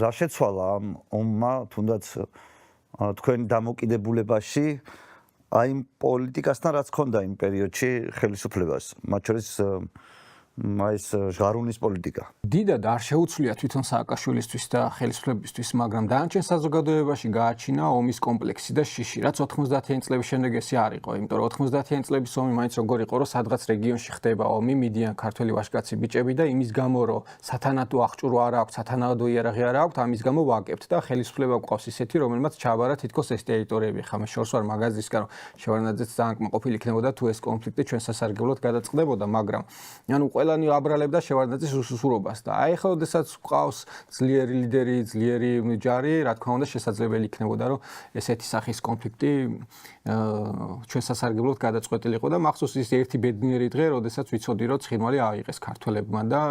რა შეცვალა ამ ომმა თუნდაც თქვენ დამოკიდებულებაში აი იმ პოლიტიკასთან რაც ქონდა იმ პერიოდში ხელისუფლებას მათ შორის ეს ჟღარუნის პოლიტიკა. დიდად არ შეუცვლია თვითონ სააკაშვილისთვის და ხელისუფლებისთვის, მაგრამ დანარჩენ საზოგადოებაში გააჩინა ომის კომპლექსი და შიში, რაც 90-იანი წლების შემდეგ ესე არ იყო, იმიტომ რომ 90-იანი წლების ომი მაინც როგორ იყო, რომ სადღაც რეგიონში ხდება ომი, მიდიან ქართველი ვაჟკაცი ბიჭები და იმის გამო, რომ სათანადო აღჭურვა არ აქვს, სათანადო იარაღი არ აქვს, ამის გამო ვაკებთ და ხელისუფლება გვყავს ისეთი, რომელმაც ჩაბარა თითქოს ეს ტერიტორიები. ხა მე შორს ვარ მაგაზისკენ, რომ შევარდნაძეც ძალიან კმაყოფილი იქნებოდა თუ ეს კონფლიქტი ჩვენ სასარგებლოდ გადაწყდებოდა, მაგრამ ანუ ყველანი აბრალებდა შევარდნაძის უსუსურობას და აი ხა ოდესაც ყავს ძლიერი ლიდერი, ძლიერი ჯარი, რა თქმა უნდა შესაძლებელი იქნებოდა რომ ესეთი სახის კონფლიქტი ჩვენ სასარგებლოდ გადაწყვეტილიყო და მახსოვს ის ერთი ბედნიერი დღე, როდესაც ვიცოდი რომ ცხინვალი აიღეს ქართველებმა და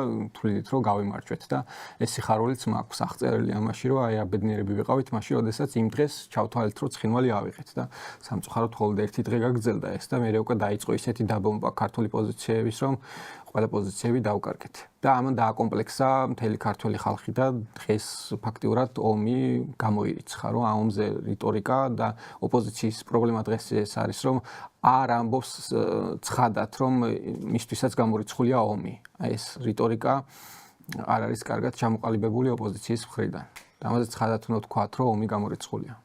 თვლიდით რომ გავიმარჯვეთ და ეს სიხარულიც მაქვს აღწერილი ამაში რომ აი აბედნიერები ვიყავით მაშინ როდესაც იმ დღეს ჩავთვალეთ რომ ცხინვალი ავიღეთ და სამწუხაროდ მხოლოდ ერთი დღე გაგრძელდა ეს და მე უკვე დაიწყო ისეთი დაბომბვა ქართული პოზიციების რომ ყველა პოზიციები დავკარგეთ. და ამან დააკომპლექსა მთელი ქართველი ხალხი და დღეს ფაქტიურად ომი გამოირიცხა, რომ ამ ომზე რიტორიკა და ოპოზიციის პრობლემა დღეს ეს არის, რომ არ ამბობს ცხადად, რომ მისთვისაც გამორიცხულია ომი. ეს რიტორიკა არ არის კარგად ჩამოყალიბებული ოპოზიციის მხრიდან. და ამაზე ცხადად უნდა ვთქვათ, რომ ომი გამორიცხულია.